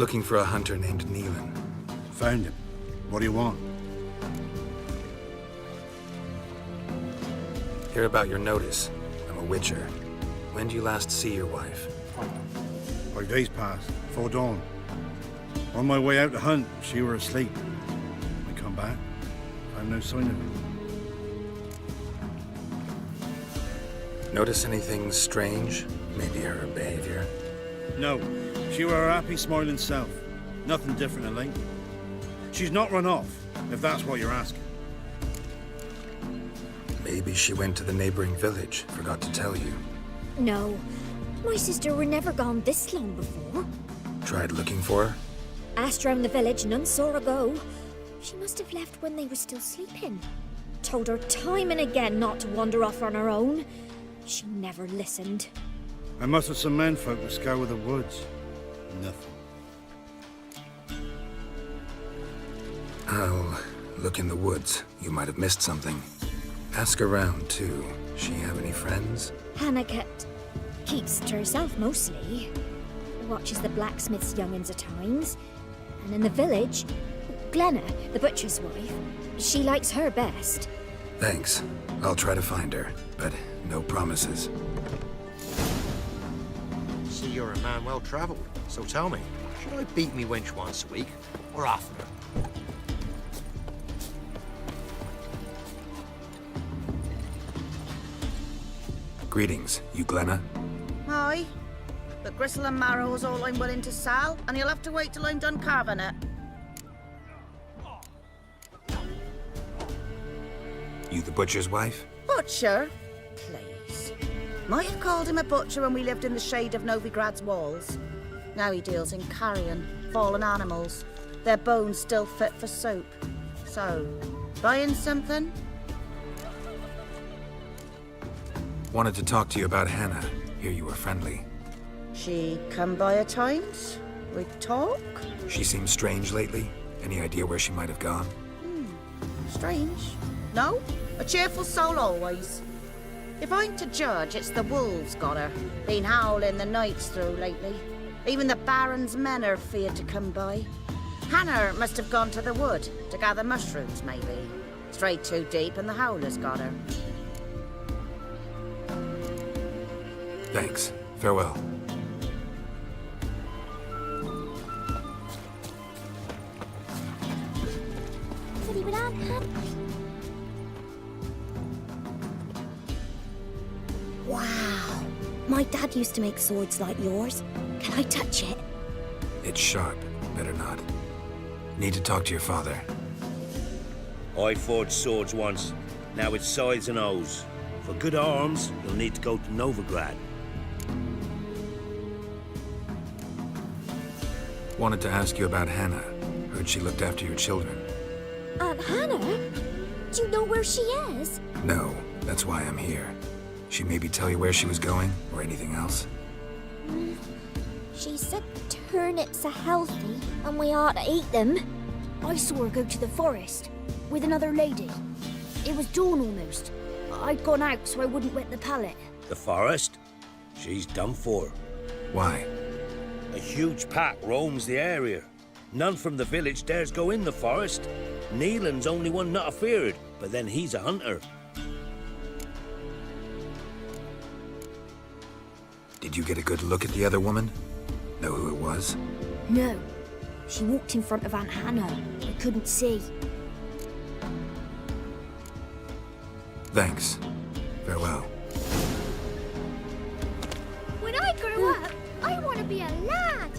Looking for a hunter named Neelan. Found him. What do you want? Hear about your notice. I'm a witcher. When did you last see your wife? 5 days passed, before dawn. On my way out to hunt, she were asleep. We come back, found no sign of her. Notice anything strange? Maybe her behavior? No, she were her happy, smiling self. Nothing different than late. She's not run off, if that's what you're asking. Maybe she went to the neighboring village, forgot to tell you. No, my sister were never gone this long before. Tried looking for her? Asked round the village, none saw her go. She must have left when they were still sleeping. Told her time and again not to wander off on her own. She never listened. I mustered some menfolk to scour the woods. Nothing. I'll look in the woods. You might have missed something. Ask around, too. She have any friends? Hannah keeps to herself mostly. Watches the blacksmith's young'uns at times. And in the village, Glenna, the butcher's wife, she likes her best. Thanks. I'll try to find her, but no promises. See, you're a man well travelled. So tell me, should I beat me wench once a week, or oftener? Greetings, you Glenna? Aye. But gristle and marrow is all I'm willing to sell, and you'll have to wait till I'm done carving it. You the butcher's wife? Butcher? Please. Might have called him a butcher when we lived in the shade of Novigrad's walls. Now he deals in carrion, fallen animals. Their bones still fit for soup. So, buying something? Wanted to talk to you about Hannah. Hear you were friendly. She come by at times? We talk? She seems strange lately. Any idea where she might have gone? Strange. No? A cheerful soul always. If I'm to judge, it's the wolves got her. Been howling the nights through lately. Even the Baron's men are feared to come by. Hannah must have gone to the wood to gather mushrooms, maybe. Strayed too deep and the howlers got her. Thanks. Farewell. Wow. My dad used to make swords like yours. Can I touch it? It's sharp. Better not. Need to talk to your father. I forged swords once. Now it's sides and O's. For good arms, you'll need to go to Novigrad. Wanted to ask you about Hannah. Heard she looked after your children. Aunt Hannah? Do you know where she is? No, that's why I'm here. She maybe tell you where she was going, or anything else? She said turnips are healthy, and we ought to eat them. I saw her go to the forest, with another lady. It was dawn almost. I'd gone out so I wouldn't wet the pallet. The forest? She's done for. Why? A huge pack roams the area. None from the village dares go in the forest. Neelan's only one not afeared, but then he's a hunter. Did you get a good look at the other woman? Know who it was? No. She walked in front of Aunt Hannah. I couldn't see. Thanks. Farewell. When I grow up, I want to be a lad.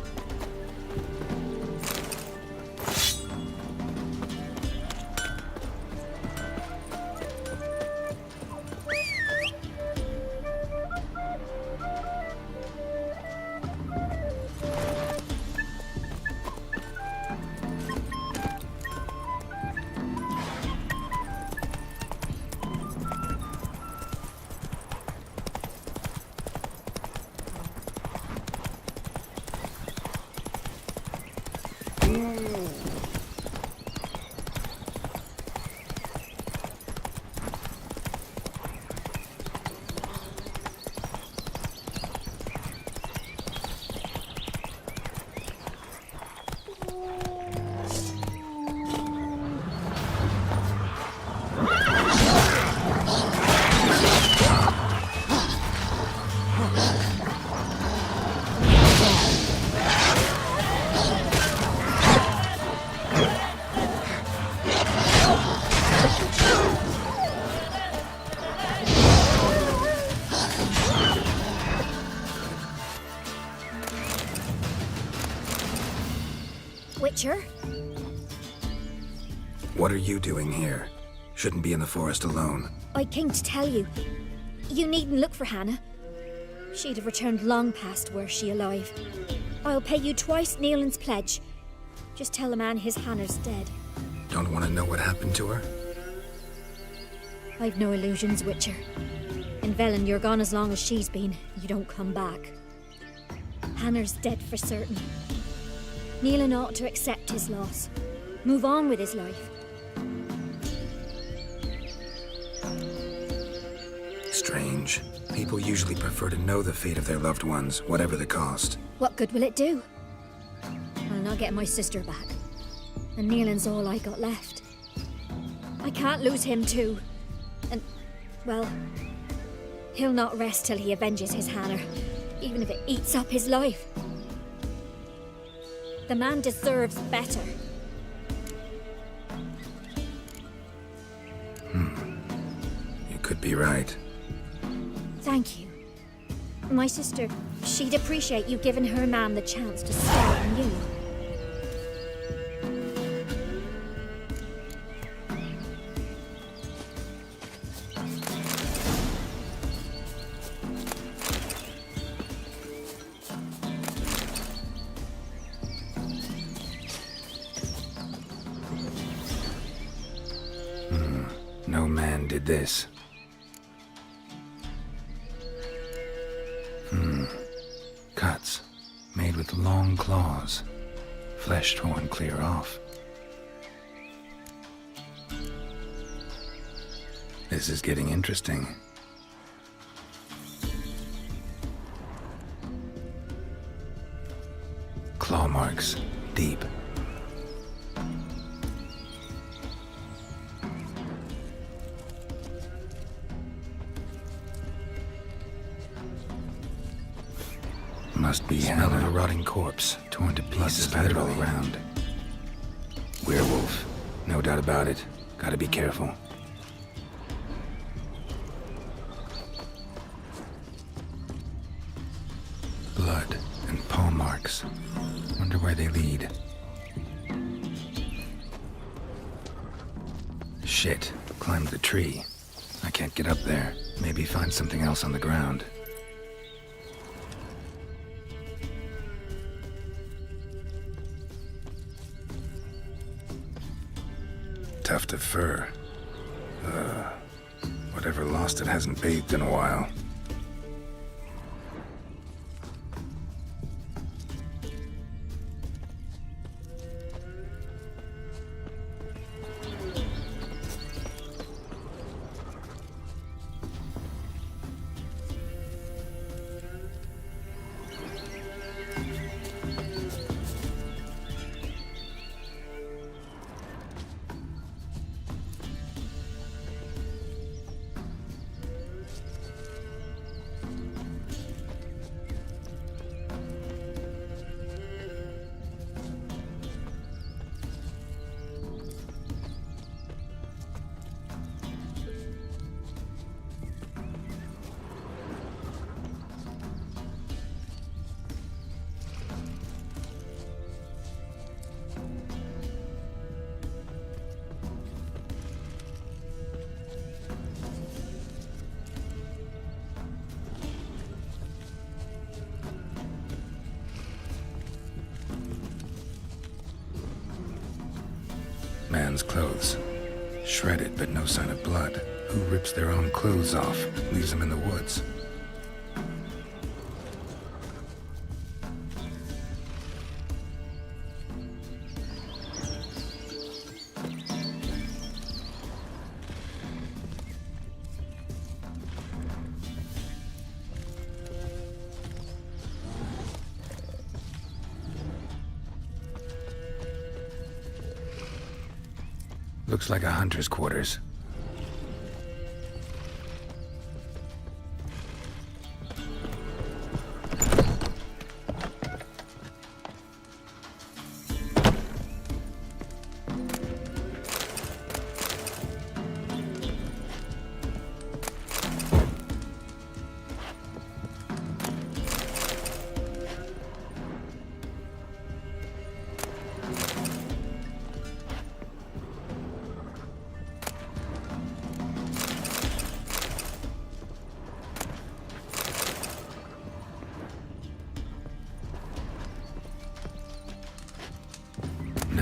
Witcher. What are you doing here? Shouldn't be in the forest alone. I came to tell you. You needn't look for Hannah. She'd have returned long past were she alive. I'll pay you twice Neelan's pledge. Just tell the man his Hannah's dead. Don't want to know what happened to her? I've no illusions, Witcher. In Velen, you're gone as long as she's been. You don't come back. Hannah's dead for certain. Neelan ought to accept his loss. Move on with his life. Strange. People usually prefer to know the fate of their loved ones, whatever the cost. What good will it do? I'll not get my sister back. And Neelan's all I got left. I can't lose him too. And, well, he'll not rest till he avenges his Hannah, even if it eats up his life. The man deserves better. You could be right. Thank you. My sister, she'd appreciate you giving her man the chance to start anew. No man did this. Cuts, made with long claws, flesh torn clear off. This is getting interesting. Claw marks, deep. Must be smell of a rotting corpse, torn to pieces spattered all around. Werewolf, no doubt about it. Gotta be careful. Blood and paw marks. Wonder where they lead. Shit, climbed the tree. I can't get up there. Maybe find something else on the ground. Tuft of fur. Whatever lost it hasn't bathed in a while. Man's clothes. Shredded, but no sign of blood. Who rips their own clothes off, leaves them in the woods? Looks like a hunter's quarters.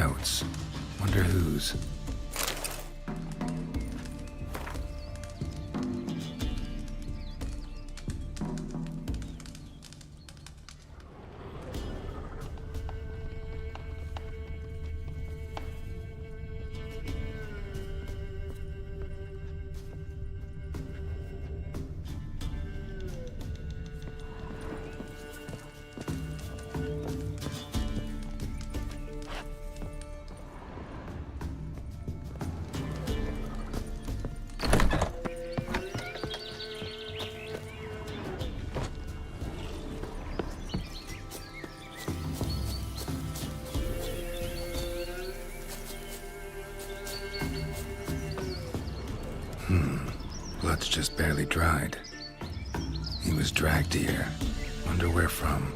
notes. Wonder whose. Blood's just barely dried. He was dragged here. Wonder where from.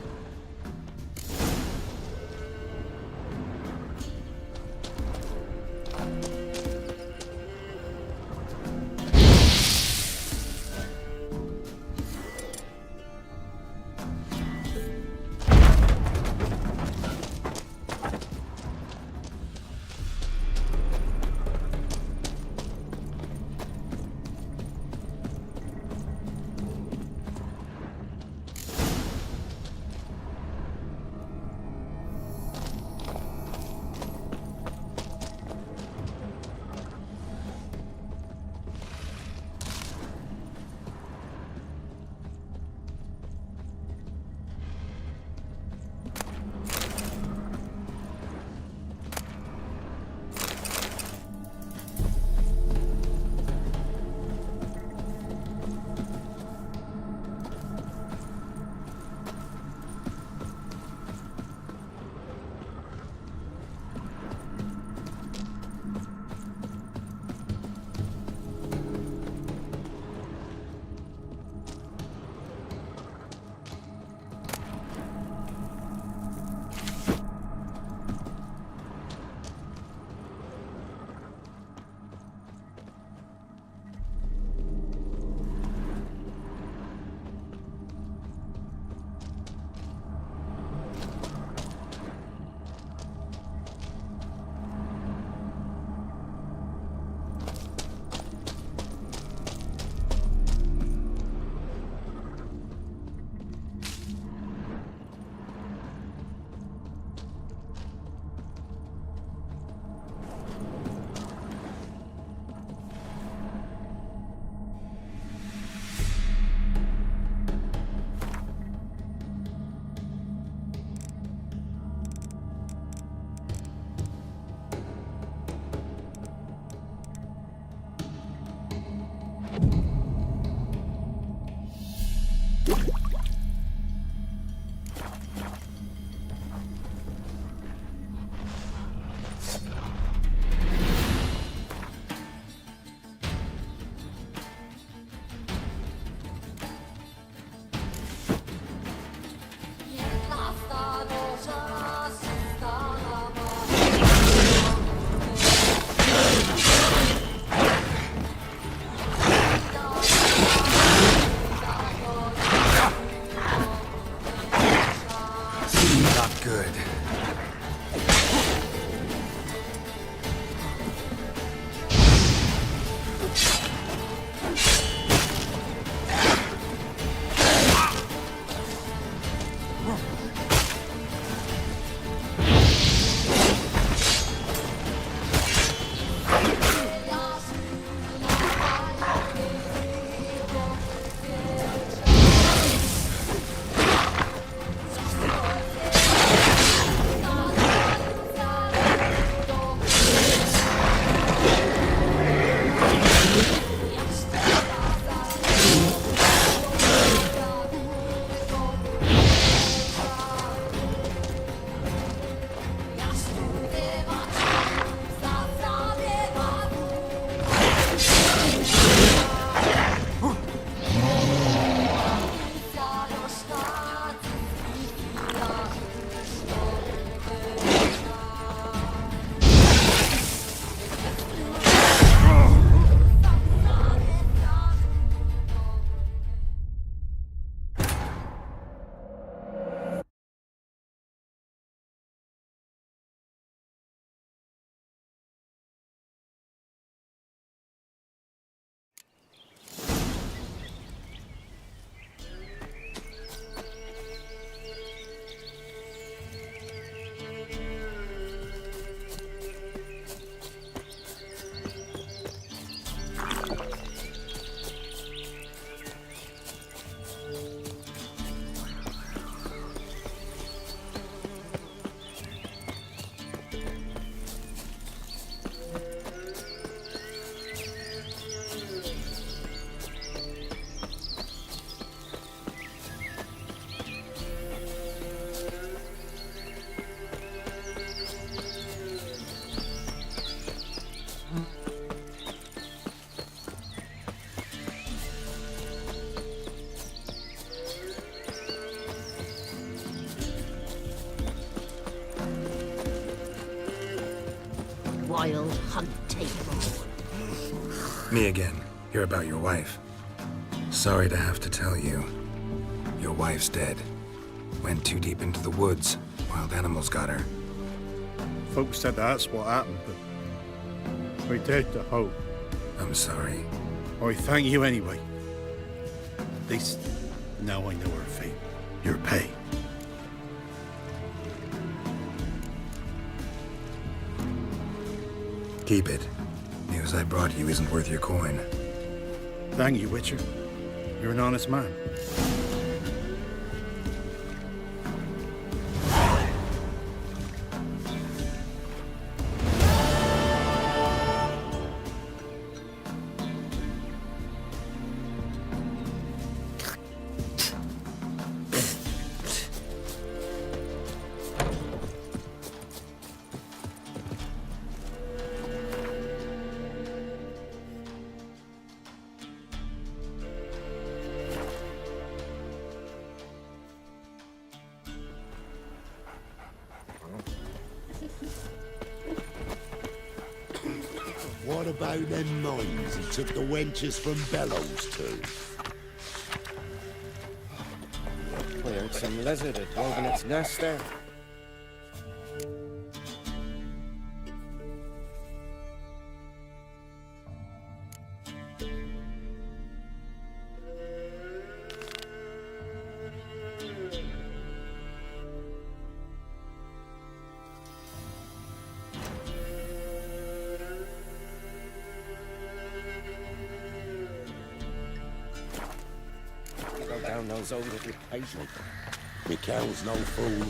Good. wild hunt take all. Me again. Hear about your wife. Sorry to have to tell you. Your wife's dead. Went too deep into the woods. Wild animals got her. Folks said that's what happened, but I dared to hope. I'm sorry. I thank you anyway. At least now I know her fate. Your pay. Keep it. News I brought you isn't worth your coin. Thank you, Witcher. You're an honest man. What about them mines he took the wenches from Bellows to? We heard some lizard had woven its nest there. Go down those old little patient. Me cow's no fool.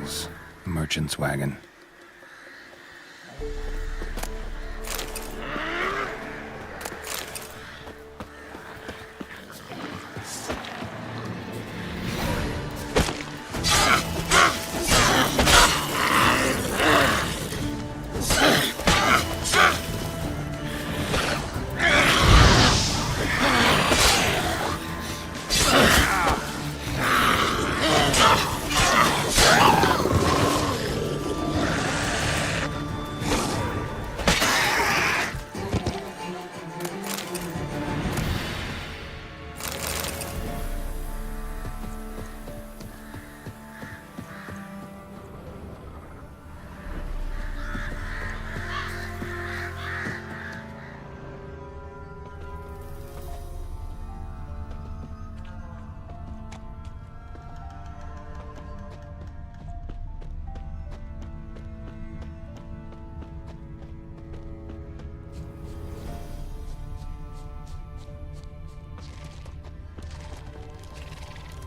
Animals. A merchant's wagon.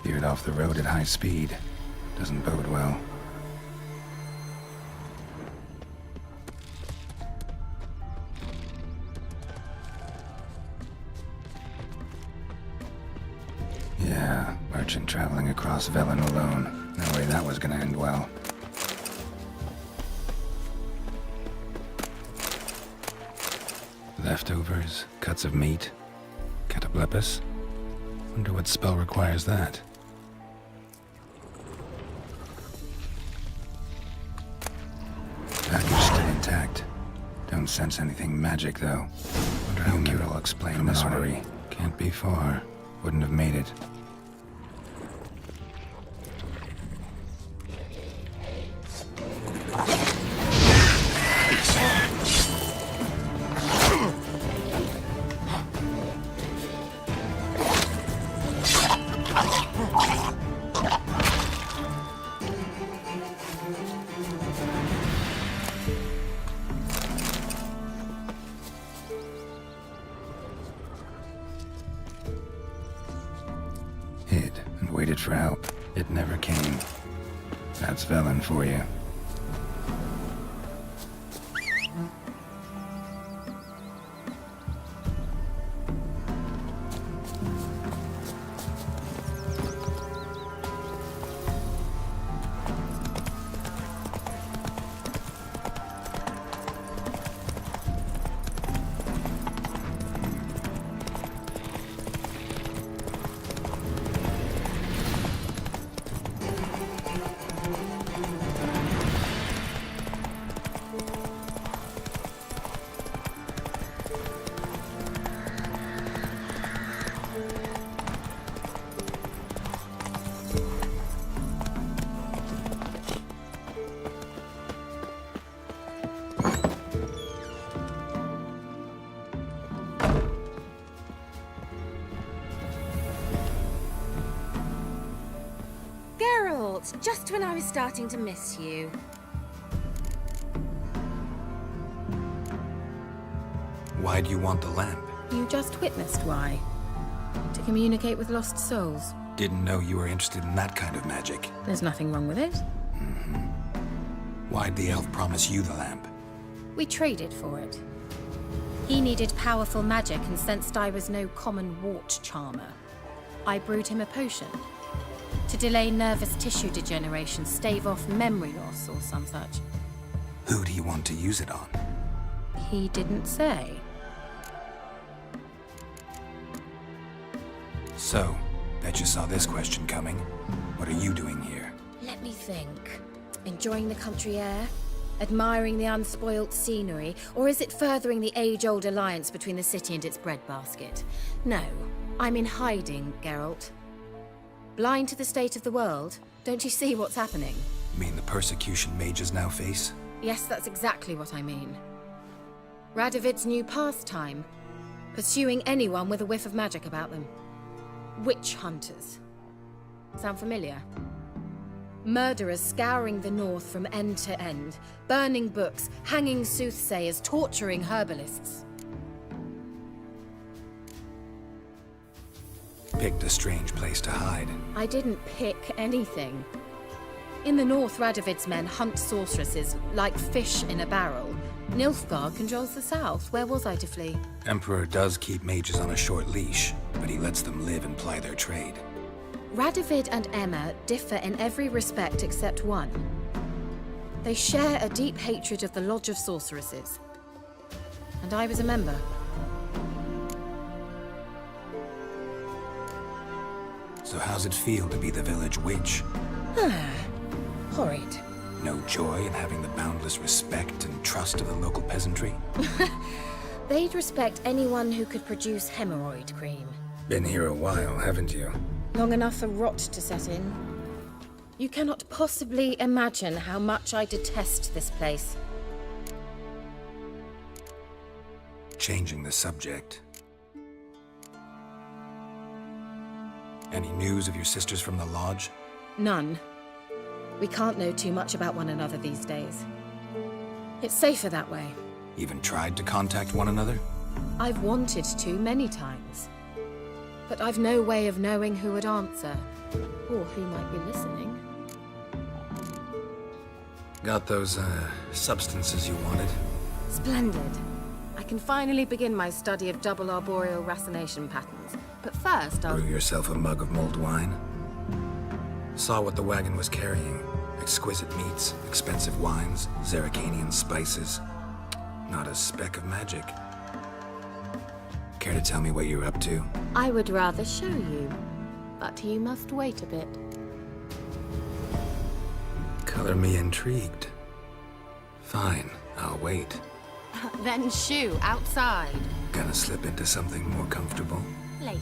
Veered off the road at high speed. Doesn't bode well. Yeah, merchant traveling across Velen alone. No way that was gonna end well. Leftovers, cuts of meat, cataplepis. Wonder what spell requires that. Package still intact. Don't sense anything magic, though. Wonder how Geralt will explain this artery. Can't be far. Wouldn't have made it. Hid and waited for help. It never came. That's Velen for you. Geralt, just when I was starting to miss you. Why do you want the lamp? You just witnessed why. To communicate with lost souls. Didn't know you were interested in that kind of magic. There's nothing wrong with it. Why'd the elf promise you the lamp? We traded for it. He needed powerful magic and sensed I was no common wart charmer. I brewed him a potion. To delay nervous tissue degeneration, stave off memory loss or some such. Who do you want to use it on? He didn't say. So, bet you saw this question coming. What are you doing here? Let me think. Enjoying the country air? Admiring the unspoilt scenery? Or is it furthering the age-old alliance between the city and its breadbasket? No, I'm in hiding, Geralt. Blind to the state of the world? Don't you see what's happening? You mean the persecution mages now face? Yes, that's exactly what I mean. Radovid's new pastime. Pursuing anyone with a whiff of magic about them. Witch hunters. Sound familiar? Murderers scouring the north from end to end, burning books, hanging soothsayers, torturing herbalists. Picked a strange place to hide. I didn't pick anything. In the north, Radovid's men hunt sorceresses like fish in a barrel. Nilfgaard controls the south. Where was I to flee? Emperor does keep mages on a short leash, but he lets them live and ply their trade. Radovid and Emma differ in every respect except one. They share a deep hatred of the Lodge of Sorceresses. And I was a member. So how's it feel to be the village witch? Horrid. No joy in having the boundless respect and trust of the local peasantry? They'd respect anyone who could produce hemorrhoid cream. Been here a while, haven't you? Long enough for rot to set in. You cannot possibly imagine how much I detest this place. Changing the subject. Any news of your sisters from the lodge? None. We can't know too much about one another these days. It's safer that way. Even tried to contact one another? I've wanted to many times. But I've no way of knowing who would answer, or who might be listening. Got those, substances you wanted? Splendid. I can finally begin my study of double arboreal racination patterns. But first, I'll... Brew yourself a mug of mulled wine? Saw what the wagon was carrying. Exquisite meats, expensive wines, Zerrikanian spices. Not a speck of magic. Care to tell me what you're up to? I would rather show you, but you must wait a bit. Color me intrigued. Fine, I'll wait. Then shoo, outside. Gonna slip into something more comfortable? Later.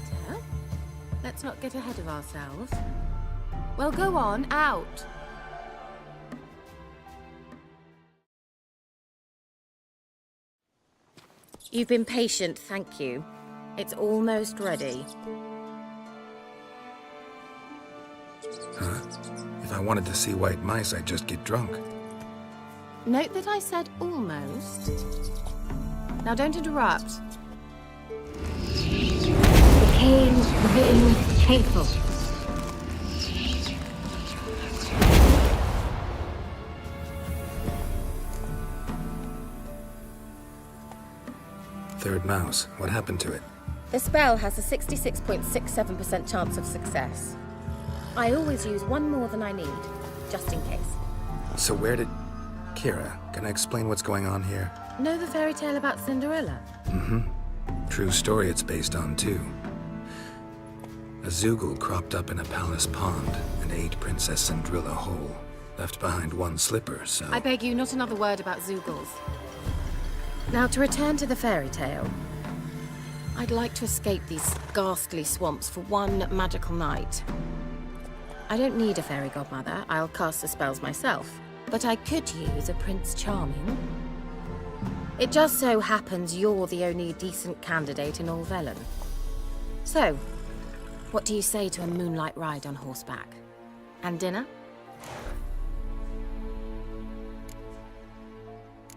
Let's not get ahead of ourselves. Well, go on, out. You've been patient, thank you. It's almost ready. Huh? If I wanted to see white mice, I'd just get drunk. Note that I said almost. Now don't interrupt. The cane written faithful. Third mouse. What happened to it? The spell has a 66.67% chance of success. I always use one more than I need, just in case. So where did... Kira, can I explain what's going on here? Know the fairy tale about Cinderella? Mm-hmm. True story it's based on, too. A Zoogle cropped up in a palace pond and ate Princess Cinderella whole. Left behind one slipper, so... I beg you, not another word about Zoogles. Now, to return to the fairy tale. I'd like to escape these ghastly swamps for one magical night. I don't need a fairy godmother. I'll cast the spells myself. But I could use a Prince Charming. It just so happens you're the only decent candidate in all Velen. So, what do you say to a moonlight ride on horseback? And dinner?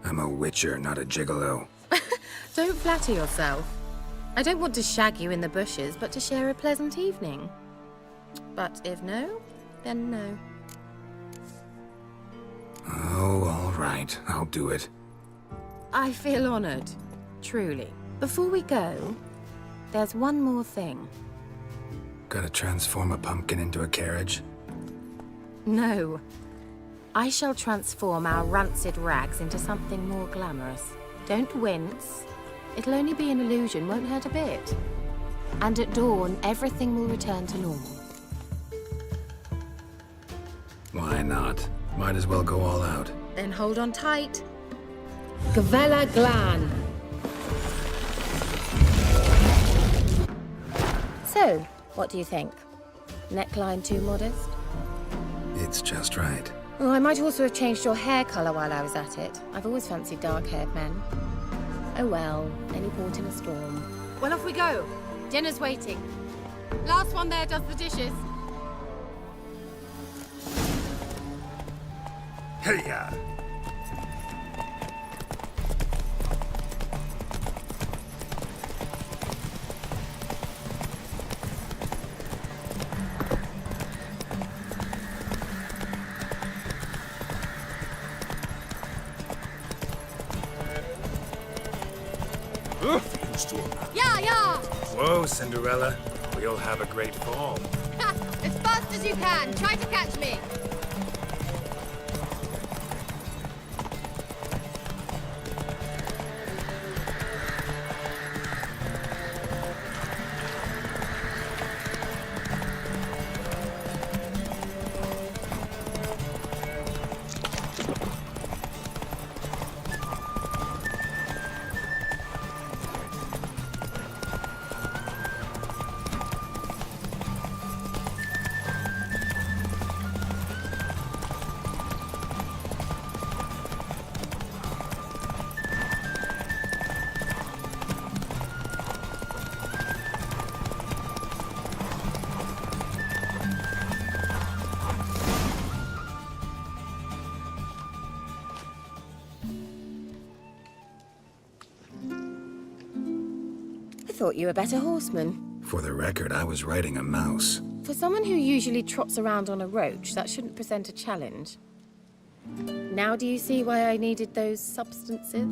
I'm a witcher, not a gigolo. Don't flatter yourself. I don't want to shag you in the bushes, but to share a pleasant evening. But if no, then no. Oh, all right. I'll do it. I feel honored. Truly. Before we go, there's one more thing. Gotta transform a pumpkin into a carriage? No. I shall transform our rancid rags into something more glamorous. Don't wince. It'll only be an illusion, won't hurt a bit. And at dawn, everything will return to normal. Why not? Might as well go all out. Then hold on tight. Gavella Glan. So, what do you think? Neckline too modest? It's just right. Oh, I might also have changed your hair colour while I was at it. I've always fancied dark-haired men. Oh well, any port in a storm. Well, off we go. Dinner's waiting. Last one there does the dishes. Hey-ya! Yeah, yeah! Whoa, Cinderella. We'll have a great fall. Ha! As fast as you can. Try to catch me. I thought you were a better horseman. For the record, I was riding a mouse. For someone who usually trots around on a roach, that shouldn't present a challenge. Now do you see why I needed those substances?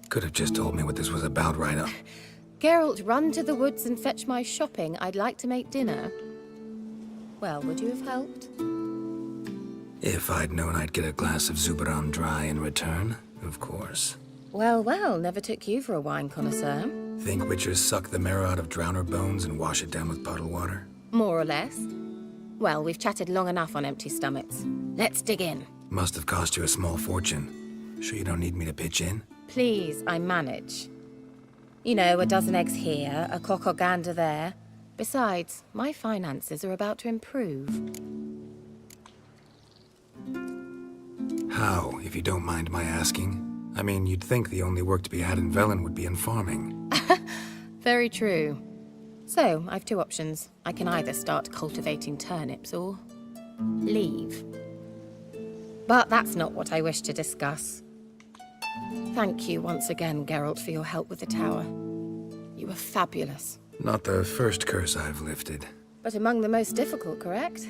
Could have just told me what this was about right up. Geralt, run to the woods and fetch my shopping. I'd like to make dinner. Well, would you have helped? If I'd known I'd get a glass of Zubaram dry in return, of course. Well, well, never took you for a wine connoisseur. Think witchers suck the marrow out of drowner bones and wash it down with puddle water? More or less. Well, we've chatted long enough on empty stomachs. Let's dig in. Must have cost you a small fortune. Sure you don't need me to pitch in? Please, I manage. You know, a dozen eggs here, a cock or gander there. Besides, my finances are about to improve. How, if you don't mind my asking? I mean, you'd think the only work to be had in Velen would be in farming. Very true. So, I've two options. I can either start cultivating turnips or leave. But that's not what I wish to discuss. Thank you once again, Geralt, for your help with the tower. You were fabulous. Not the first curse I've lifted. But among the most difficult, correct?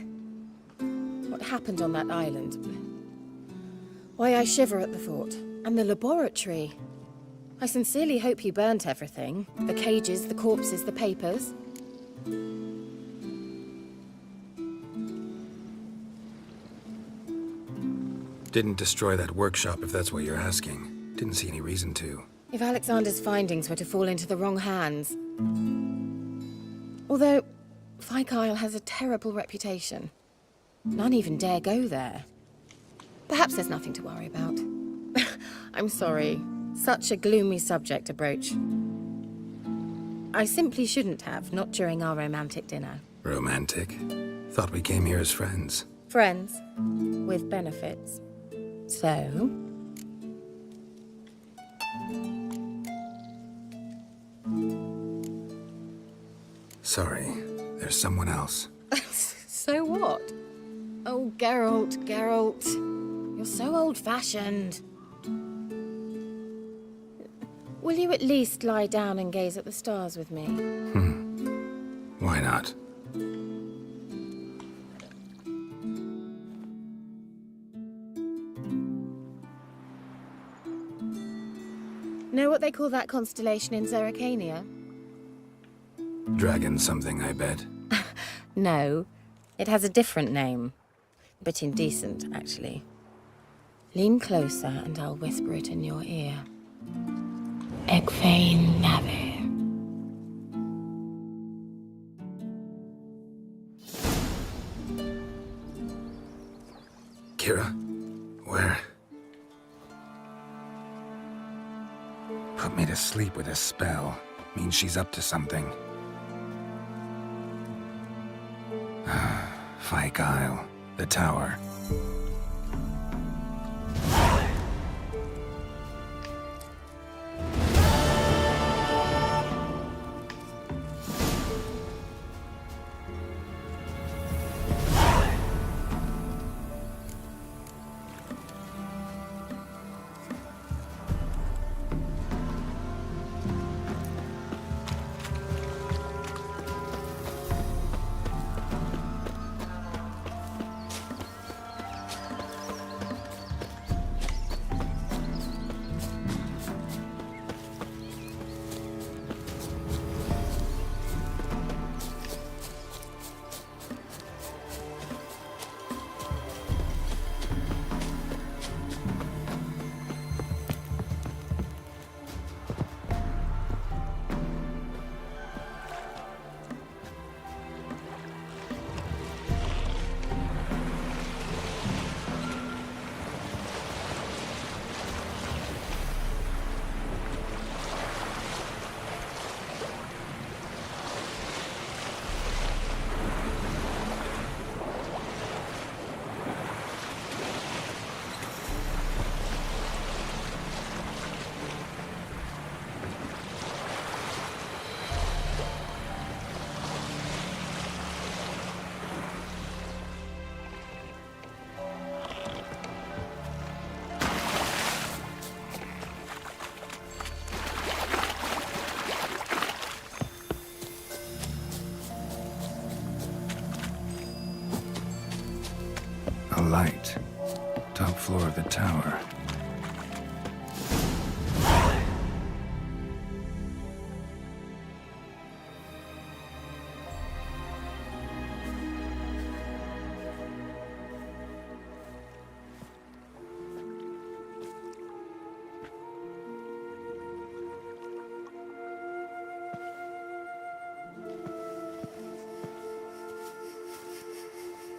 What happened on that island? Why, I shiver at the thought. And the laboratory. I sincerely hope you burnt everything. The cages, the corpses, the papers. Didn't destroy that workshop, if that's what you're asking. Didn't see any reason to. If Alexander's findings were to fall into the wrong hands... Although, Fyke Isle has a terrible reputation. None even dare go there. Perhaps there's nothing to worry about. I'm sorry. Such a gloomy subject to broach. I simply shouldn't have, not during our romantic dinner. Romantic? Thought we came here as friends. Friends. With benefits. So... Sorry, there's someone else. So what? Oh, Geralt, Geralt. You're so old-fashioned. Will you at least lie down and gaze at the stars with me? Why not? Know what they call that constellation in Zerrikania? Dragon something, I bet. No, it has a different name. A bit indecent, actually. Lean closer and I'll whisper it in your ear. Egfain Nave. Kira? Where? Put me to sleep with a spell. Means she's up to something. Fyke Isle. The tower. A light. Top floor of the tower.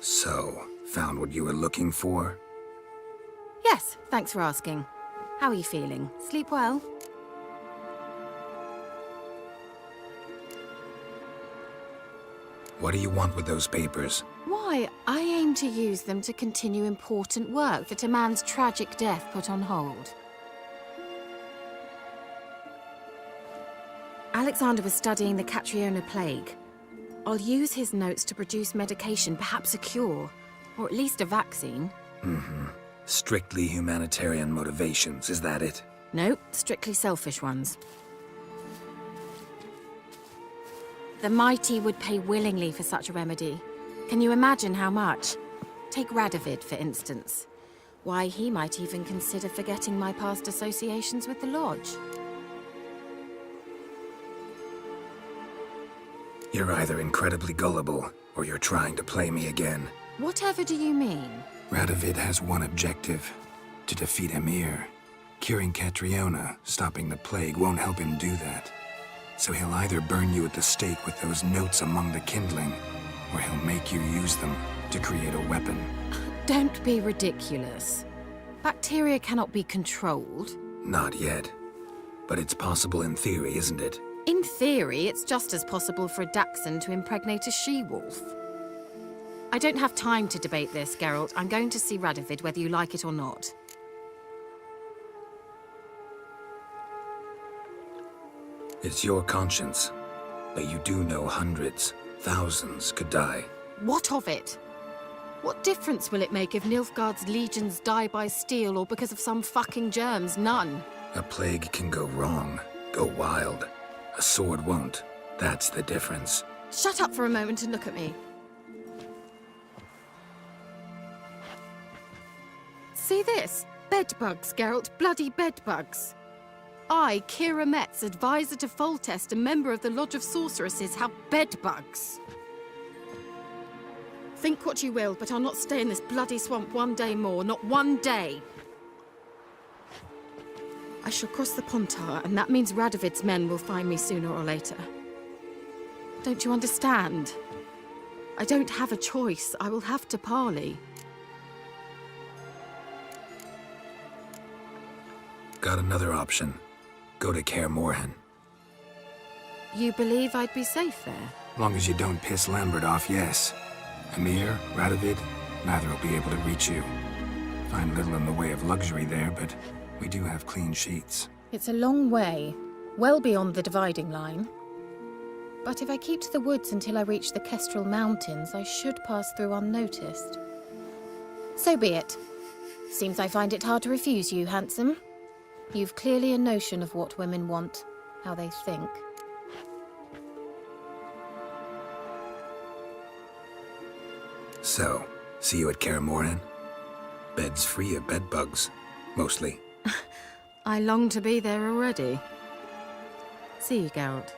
So, found what you were looking for? Yes, thanks for asking. How are you feeling? Sleep well? What do you want with those papers? Why, I aim to use them to continue important work that a man's tragic death put on hold. Alexander was studying the Catriona plague. I'll use his notes to produce medication, perhaps a cure, or at least a vaccine. Mm-hmm. Strictly humanitarian motivations, is that it? No, strictly selfish ones. The mighty would pay willingly for such a remedy. Can you imagine how much? Take Radovid, for instance. Why, he might even consider forgetting my past associations with the Lodge. You're either incredibly gullible, or you're trying to play me again. Whatever do you mean? Radovid has one objective: to defeat Emir. Curing Catriona, stopping the plague, won't help him do that. So he'll either burn you at the stake with those notes among the kindling, or he'll make you use them to create a weapon. Don't be ridiculous. Bacteria cannot be controlled. Not yet. But it's possible in theory, isn't it? In theory, it's just as possible for a Dachshund to impregnate a she-wolf. I don't have time to debate this, Geralt. I'm going to see Radovid whether you like it or not. It's your conscience. But you do know hundreds, thousands could die. What of it? What difference will it make if Nilfgaard's legions die by steel or because of some fucking germs? None. A plague can go wrong, go wild. A sword won't. That's the difference. Shut up for a moment and look at me. See this? Bedbugs, Geralt. Bloody bedbugs. I, Kira Metz, advisor to Foltest, a member of the Lodge of Sorceresses, have bedbugs. Think what you will, but I'll not stay in this bloody swamp one day more. Not one day. I shall cross the Pontar, and that means Radovid's men will find me sooner or later. Don't you understand? I don't have a choice. I will have to parley. Got another option. Go to Kaer Morhen. You believe I'd be safe there? Long as you don't piss Lambert off, yes. Emir, Radovid, neither will be able to reach you. Find little in the way of luxury there, but we do have clean sheets. It's a long way, well beyond the dividing line. But if I keep to the woods until I reach the Kestrel Mountains, I should pass through unnoticed. So be it. Seems I find it hard to refuse you, handsome. You've clearly a notion of what women want, how they think. So, see you at Kaer Morhen? Beds free of bedbugs, mostly. I long to be there already. See you, Geralt.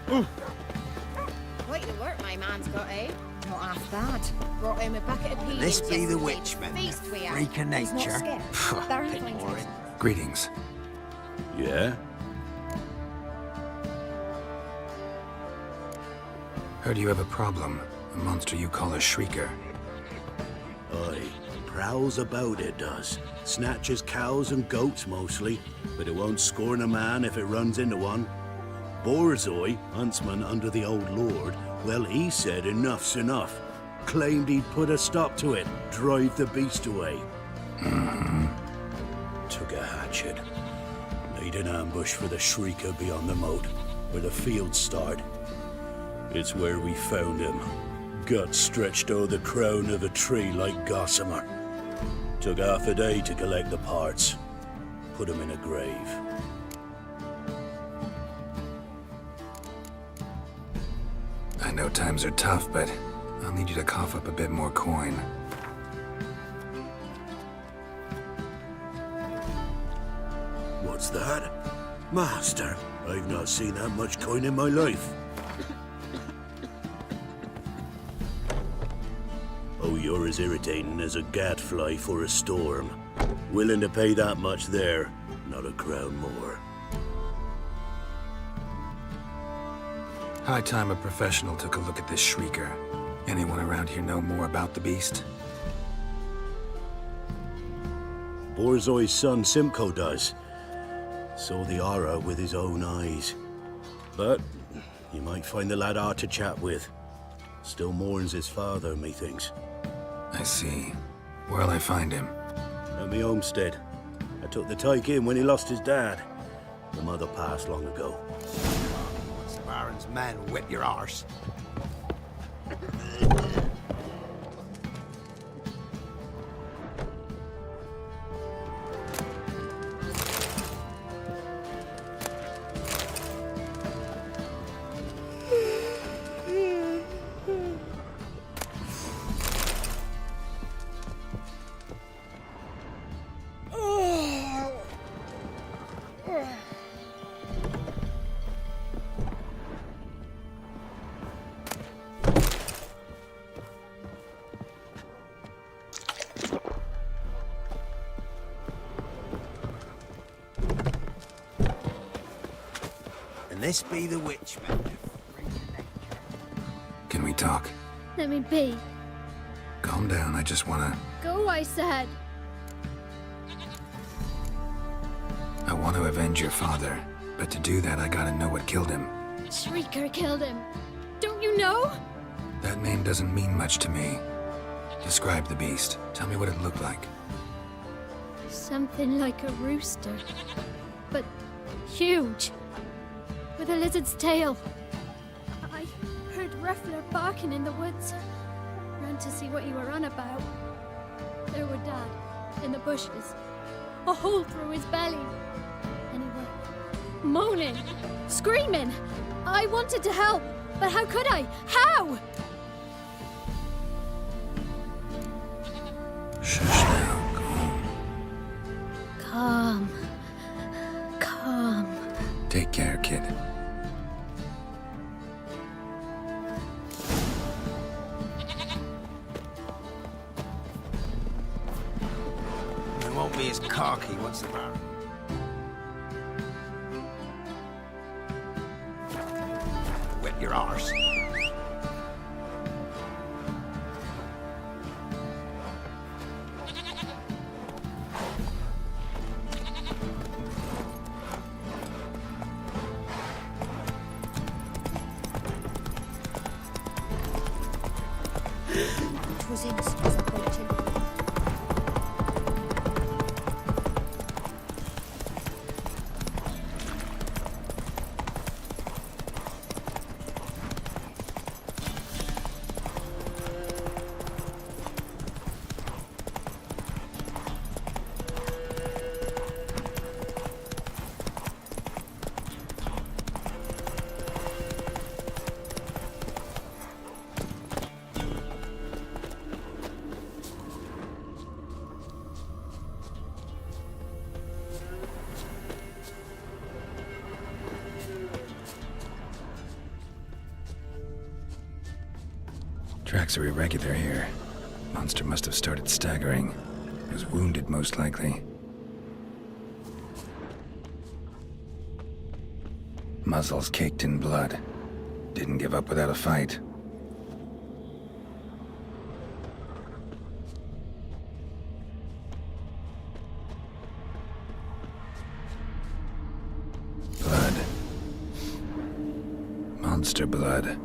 Quite the work my man's got, eh? Not half bad. Brought home a bucket of peelings. This be the yesterday. witchman, Feast we had. freak of He's not nature. scared. Very Bit kind boring. Greetings. Yeah? Heard you have a problem. A monster you call a shrieker. Aye, prowls about it does. Snatches cows and goats mostly, but it won't scorn a man if it runs into one. Borzoi, huntsman under the old lord, well, he said enough's enough. Claimed he'd put a stop to it, drive the beast away. Took a hatchet. Made an ambush for the shrieker beyond the moat, where the fields start. It's where we found him. Gut stretched o'er the crown of a tree like gossamer. Took half a day to collect the parts. Put him in a grave. I know times are tough, but I'll need you to cough up a bit more coin. What's that? Master, I've not seen that much coin in my life. Oh, you're as irritating as a gadfly for a storm. Willing to pay that much there, not a crown more. High time a professional took a look at this shrieker. Anyone around here know more about the beast? Borzoi's son Simcoe does. Saw the aura with his own eyes. But you might find the lad hard to chat with. Still mourns his father, methinks. I see. Where'll I find him? At me homestead. I took the tyke in when he lost his dad. The mother passed long ago. Once the Baron's men whip your arse. And this be the witchman. Can we talk? Let me be. Calm down, I just wanna... Go, I said. I want to avenge your father. But to do that, I gotta know what killed him. Shrieker killed him. Don't you know? That name doesn't mean much to me. Describe the beast. Tell me what it looked like. Something like a rooster. But huge. With a lizard's tail. I heard Ruffler barking in the woods. Ran to see what you were on about. There were Dad, in the bushes. A hole through his belly. And he were moaning, screaming. I wanted to help, but how could I? How? Shush now, calm. Calm. Take care, kid. It won't be as cocky once the Baron. Whip your arse. It was instant approaching. Tracks are irregular here. Monster must have started staggering. Was wounded, most likely. Muzzles caked in blood. Didn't give up without a fight. Blood. Monster blood.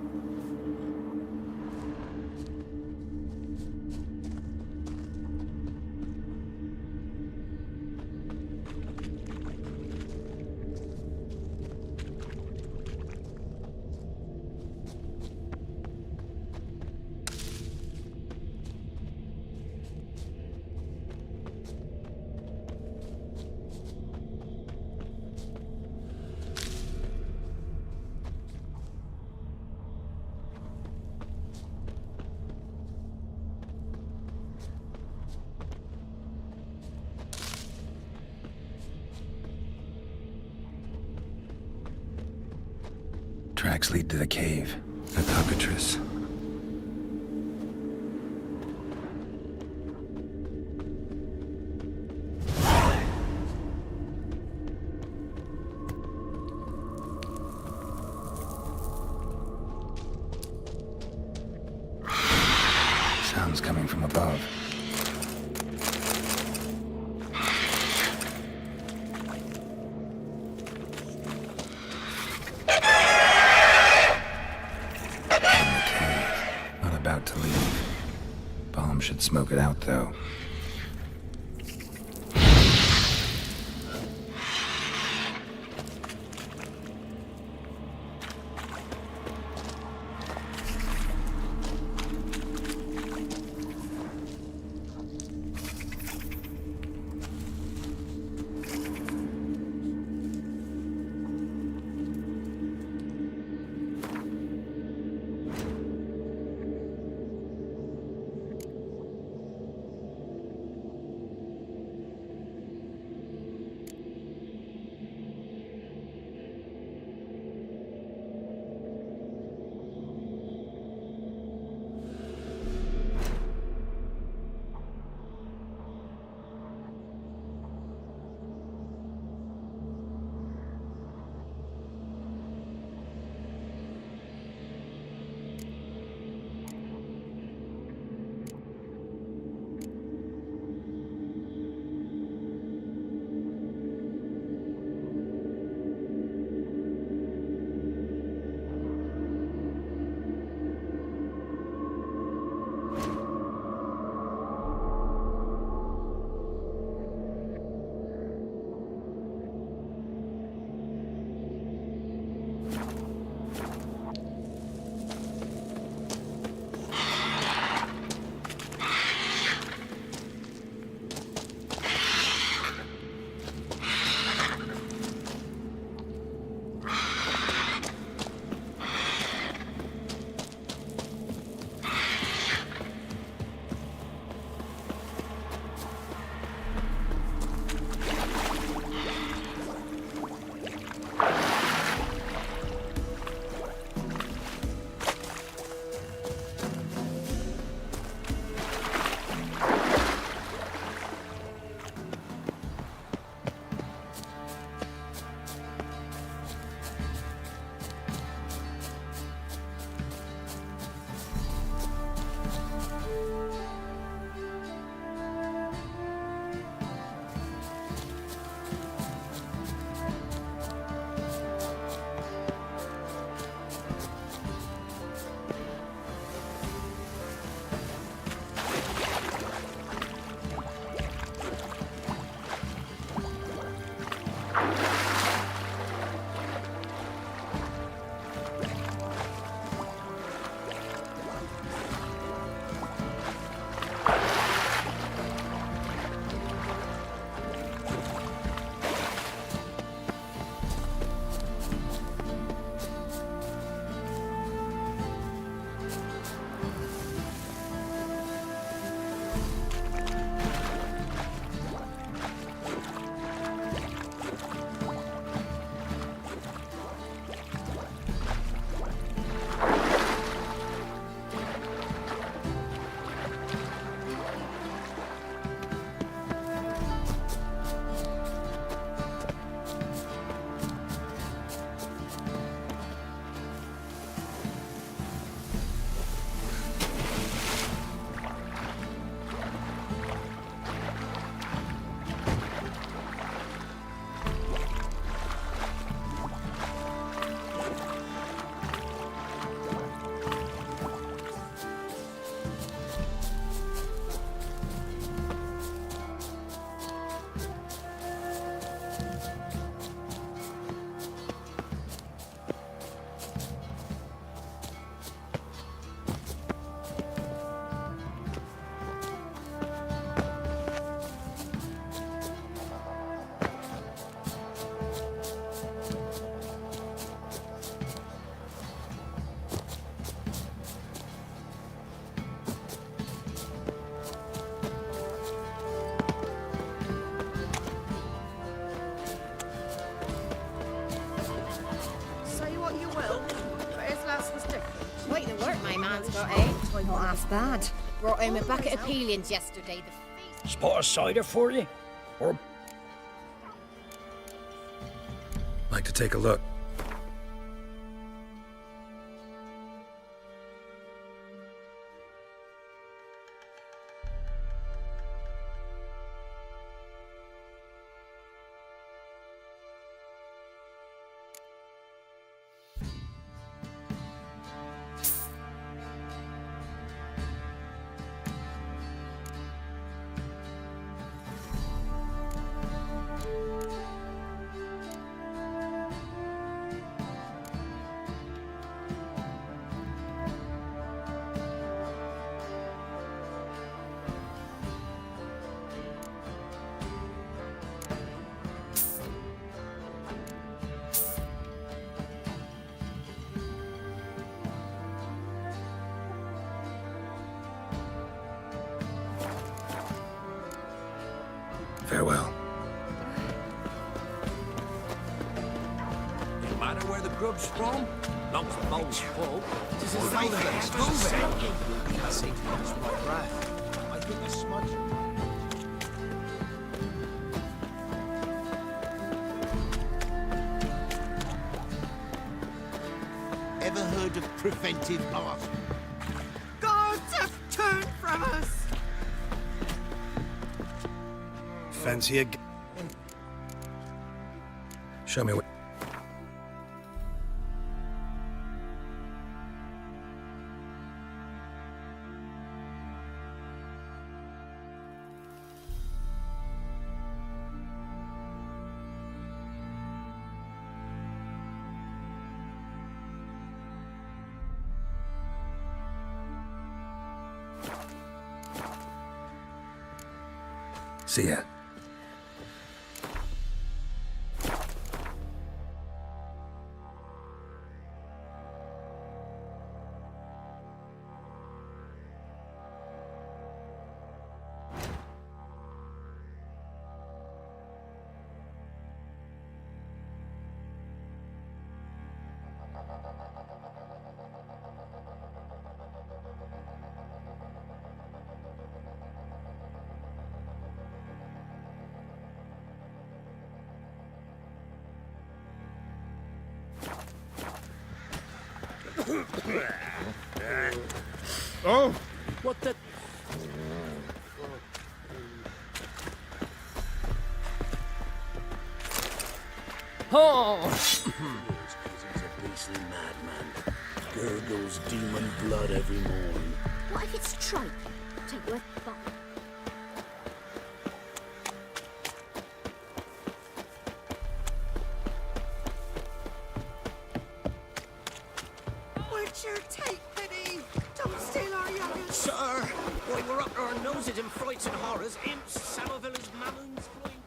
Tracks lead to the cave. A cockatrice. Sounds coming from above. About to leave. Bomb should smoke it out, though. well, but his last was different. Quite the work my man's got, eh? Not half bad. Brought home a bucket of peelings yesterday. Spot a cider for you? Or Like to take a look. Farewell. No matter where the grub's from, long as the bowl's full. This is right there. It's moving. I can't seem to catch my breath. I think a smudge. Ever heard of preventive art? Gods have turned from us! Fancy a... Show me what... See ya. Oh! what the? Oh! He's a beastly madman. Gurgles demon blood every morn. What if it's tripe? Take your thought. Where'd your take, Penny? Don't steal our young'uns! Sir, why we're up to our noses in frights and horrors, imps, Samavillas, mammons, flying...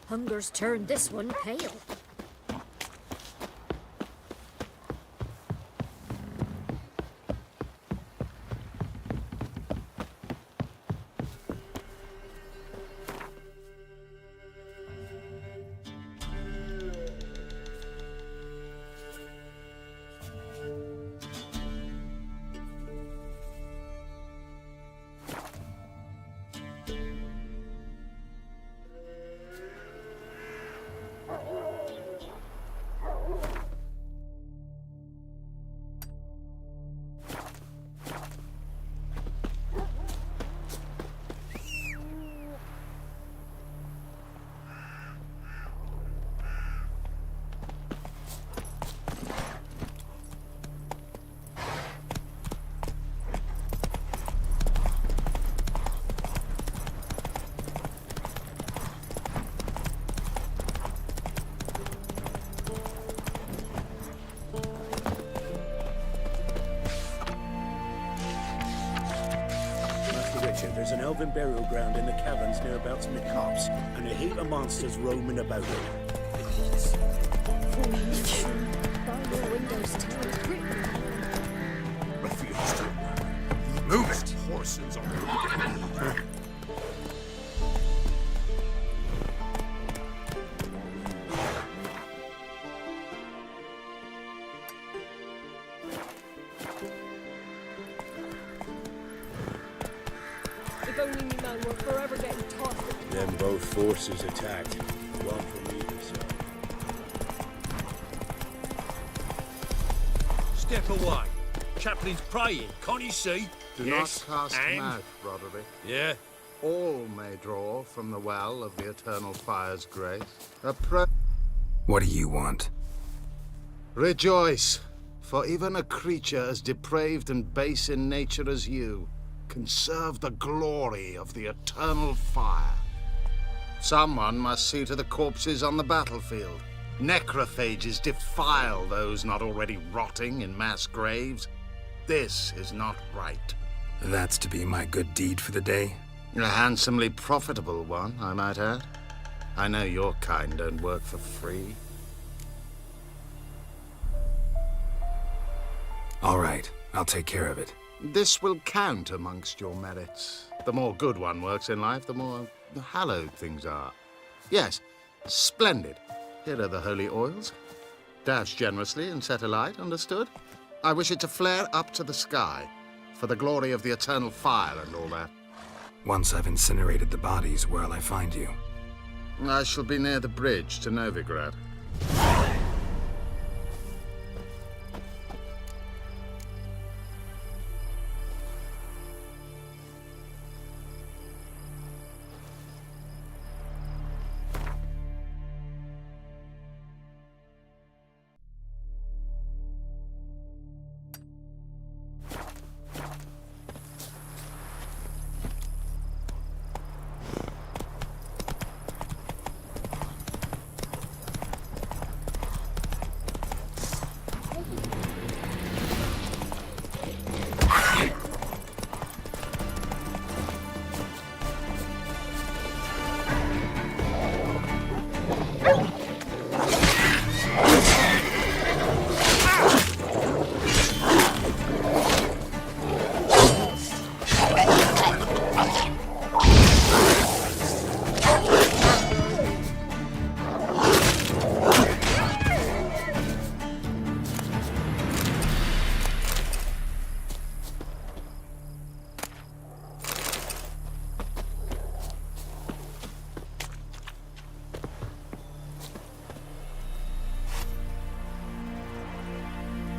Hunger's turned this one pale. there's an elven burial ground in the caverns nearabouts in the copse, and a heap of monsters roaming about it. Move it! Horses are... If only me man were forever getting tossed. Then both forces attacked, one from either side. Step away. Chaplain's praying, can't you see? Do Yes, not cast and? mouth, Roderick. Yeah. All may draw from the well of the eternal fire's grace. What do you want? Rejoice, for even a creature as depraved and base in nature as you can serve the glory of the eternal fire. Someone must see to the corpses on the battlefield. Necrophages defile those not already rotting in mass graves. This is not right. That's to be my good deed for the day? A handsomely profitable one, I might add. I know your kind don't work for free. All right, I'll take care of it. This will count amongst your merits. The more good one works in life, the more hallowed things are. Yes, splendid. Here are the holy oils. Dash generously and set alight, understood? I wish it to flare up to the sky, for the glory of the eternal fire and all that. Once I've incinerated the bodies, where'll I find you? I shall be near the bridge to Novigrad.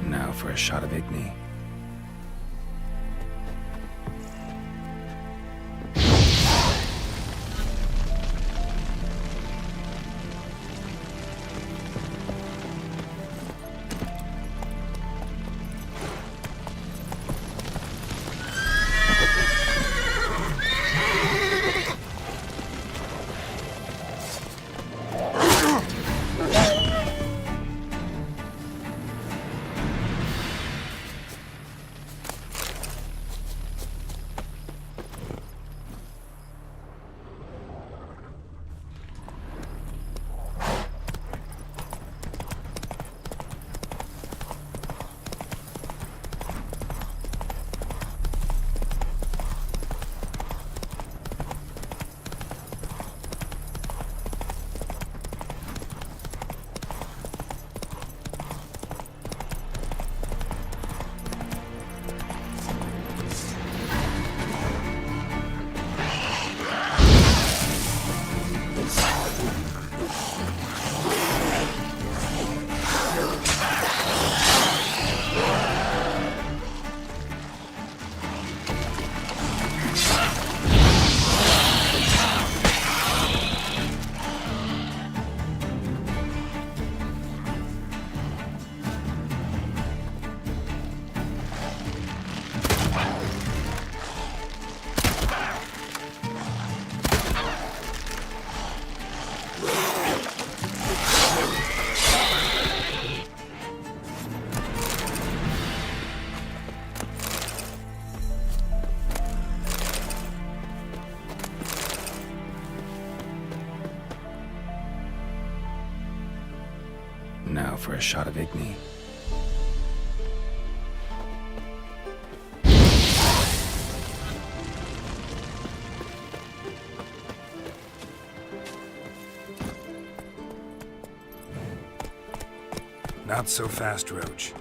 Now for a shot of Igni. for a shot of Igni. Not so fast, Roach.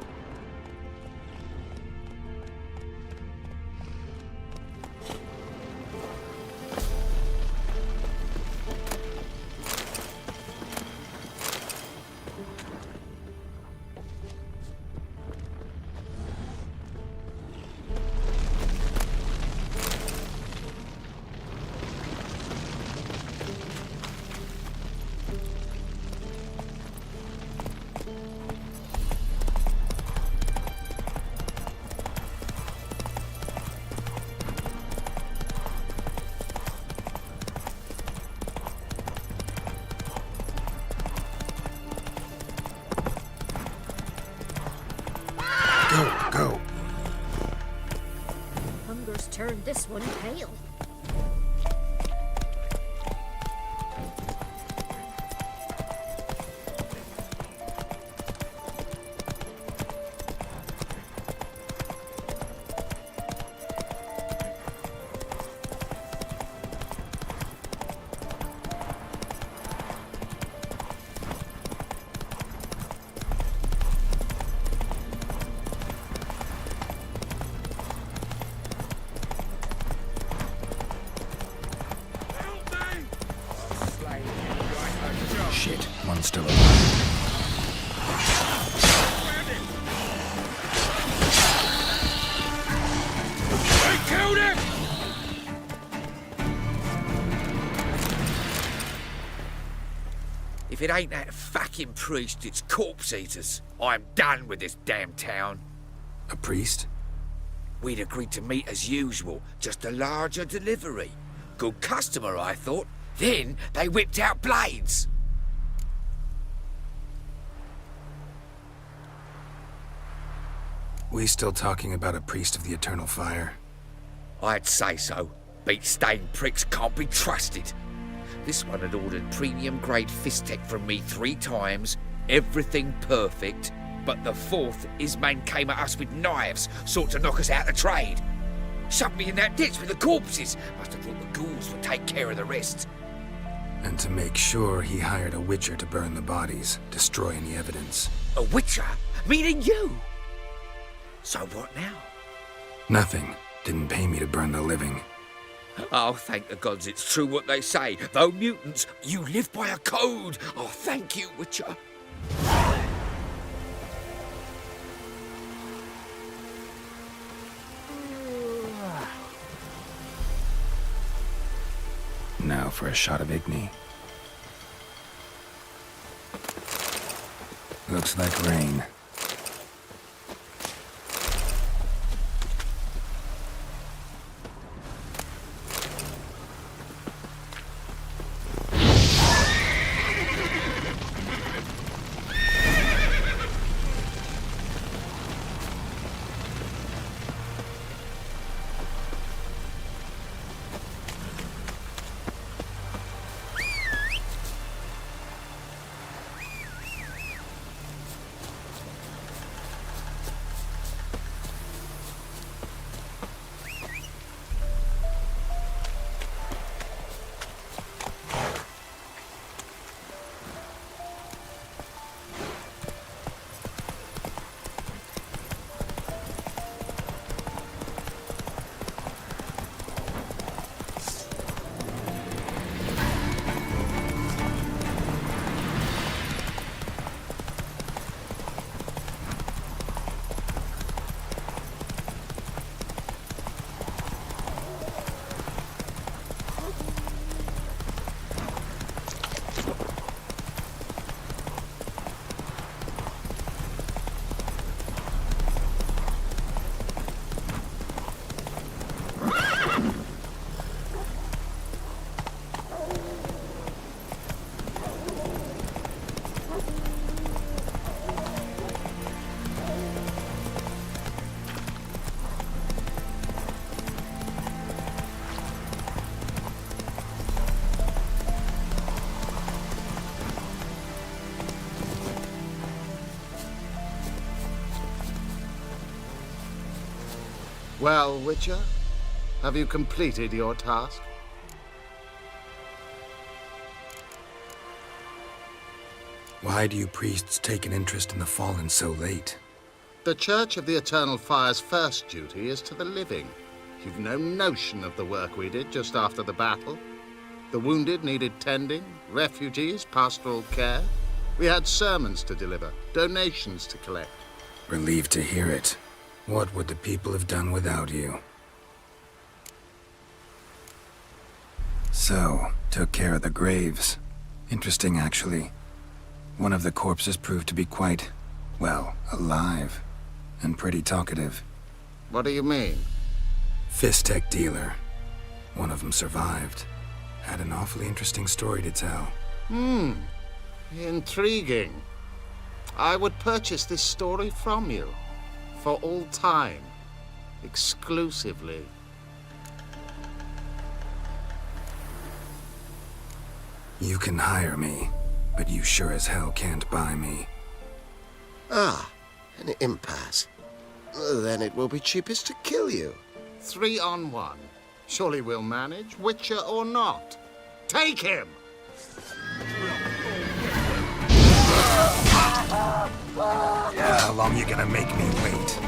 Go. Hunger's turned this one pale. Shit, one's still alive. I killed him! If it ain't that fucking priest, it's corpse eaters. I'm done with this damn town. A priest? We'd agreed to meet as usual, just a larger delivery. Good customer, I thought. Then they whipped out blades. We still talking about a priest of the Eternal Fire? I'd say so. Beat-stained pricks can't be trusted. This one had ordered premium-grade fistek from me 3 times, everything perfect, but the 4th, his man came at us with knives, sought to knock us out of trade. Shoved me in that ditch with the corpses. Must have thought the ghouls would take care of the rest. And to make sure, he hired a witcher to burn the bodies, destroy any evidence. A witcher? Meaning you? So what now? Nothing. Didn't pay me to burn the living. Oh, thank the gods it's true what they say. Though mutants, you live by a code. Oh, thank you, Witcher. Now for a shot of Igni. Looks like rain. Well, Witcher, have you completed your task? Why do you priests take an interest in the fallen so late? The Church of the Eternal Fire's first duty is to the living. You've no notion of the work we did just after the battle. The wounded needed tending, refugees, pastoral care. We had sermons to deliver, donations to collect. Relieved to hear it. What would the people have done without you? So, took care of the graves. Interesting, actually. One of the corpses proved to be quite, well, alive. And pretty talkative. What do you mean? Fistech dealer. One of them survived. Had an awfully interesting story to tell. Intriguing. I would purchase this story from you. For all time. Exclusively. You can hire me, but you sure as hell can't buy me. Ah, an impasse. Then it will be cheapest to kill you. 3 on 1. Surely we'll manage, Witcher or not. Take him! How long you gonna make me wait?